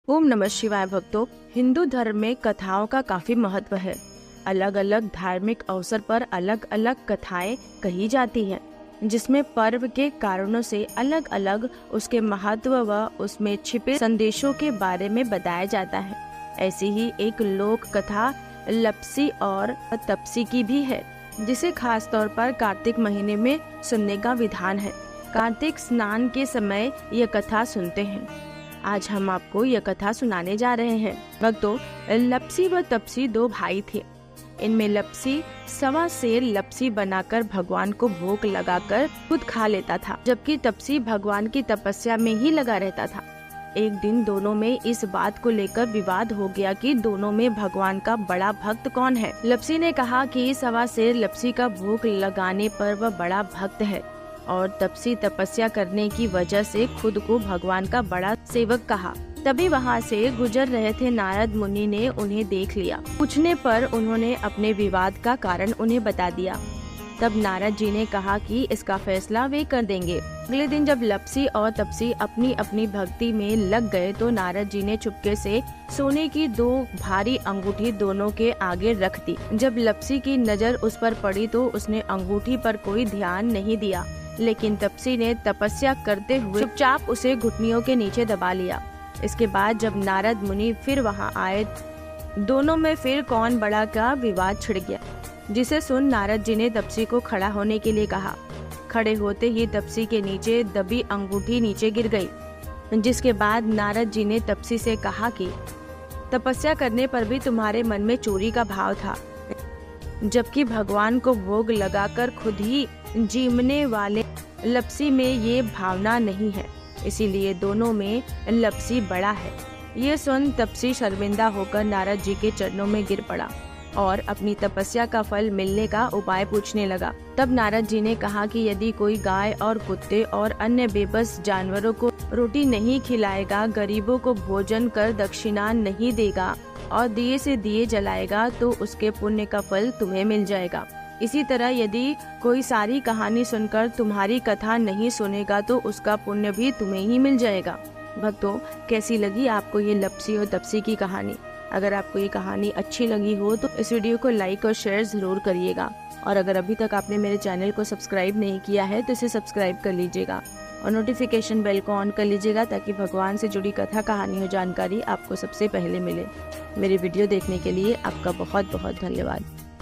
ओम नमः शिवाय भक्तों। हिंदू धर्म में कथाओं का काफी महत्व है। अलग अलग धार्मिक अवसर पर अलग अलग कथाएं कही जाती हैं, जिसमें पर्व के कारणों से अलग अलग उसके महत्व व उसमें छिपे संदेशों के बारे में बताया जाता है। ऐसी ही एक लोक कथा लप्सी और तपसी की भी है, जिसे खास तौर पर कार्तिक महीने में सुनने का विधान है। कार्तिक स्नान के समय यह कथा सुनते हैं। आज हम आपको यह कथा सुनाने जा रहे हैं। भक्तों, लप्सी व तपसी दो भाई थे। इनमें लप्सी सवा सेर लप्सी बनाकर भगवान को भोग लगाकर खुद खा लेता था, जबकि तपसी भगवान की तपस्या में ही लगा रहता था। एक दिन दोनों में इस बात को लेकर विवाद हो गया कि दोनों में भगवान का बड़ा भक्त कौन है। लप्सी ने कहा कि सवा सेर लप्सी का भोग लगाने पर वह बड़ा भक्त है, और तपसी तपस्या करने की वजह से खुद को भगवान का बड़ा सेवक कहा। तभी वहाँ से गुजर रहे थे नारद मुनि ने उन्हें देख लिया। पूछने पर उन्होंने अपने विवाद का कारण उन्हें बता दिया। तब नारद जी ने कहा कि इसका फैसला वे कर देंगे। अगले दिन जब लप्सी और तपसी अपनी अपनी भक्ति में लग गए तो नारद जी ने चुपके से सोने की दो भारी अंगूठी दोनों के आगे रख दी। जब लप्सी की नजर उस पर पड़ी तो उसने अंगूठी पर कोई ध्यान नहीं दिया, लेकिन तपसी ने तपस्या करते हुए चुपचाप उसे घुटनियों के नीचे दबा लिया। इसके बाद जब नारद मुनि फिर वहां आए, दोनों में फिर कौन बड़ा का विवाद छिड़ गया, जिसे सुन नारद जी ने तपसी को खड़ा होने के लिए कहा। खड़े होते ही तपसी के नीचे दबी अंगूठी नीचे गिर गई, जिसके बाद नारद जी ने तपसी से कहा कि तपस्या करने पर भी तुम्हारे मन में चोरी का भाव था, जबकि भगवान को भोग लगाकर खुद ही जीमने वाले लप्सी में ये भावना नहीं है, इसीलिए दोनों में लप्सी बड़ा है। ये सुन तपसी शर्मिंदा होकर नारद जी के चरणों में गिर पड़ा और अपनी तपस्या का फल मिलने का उपाय पूछने लगा। तब नारद जी ने कहा कि यदि कोई गाय और कुत्ते और अन्य बेबस जानवरों को रोटी नहीं खिलाएगा, गरीबों को भोजन कर दक्षिणा नहीं देगा और दिए से दिए जलाएगा तो उसके पुण्य का फल तुम्हें मिल जाएगा। इसी तरह यदि कोई सारी कहानी सुनकर तुम्हारी कथा नहीं सुनेगा तो उसका पुण्य भी तुम्हें ही मिल जाएगा। भक्तों, कैसी लगी आपको ये लप्सी और तपसी की कहानी? अगर आपको ये कहानी अच्छी लगी हो तो इस वीडियो को लाइक और शेयर जरूर करिएगा, और अगर अभी तक आपने मेरे चैनल को सब्सक्राइब नहीं किया है तो इसे सब्सक्राइब कर लीजिएगा और नोटिफिकेशन बेल को ऑन कर लीजिएगा, ताकि भगवान से जुड़ी कथा कहानी और जानकारी आपको सबसे पहले मिले। मेरी वीडियो देखने के लिए आपका बहुत बहुत धन्यवाद।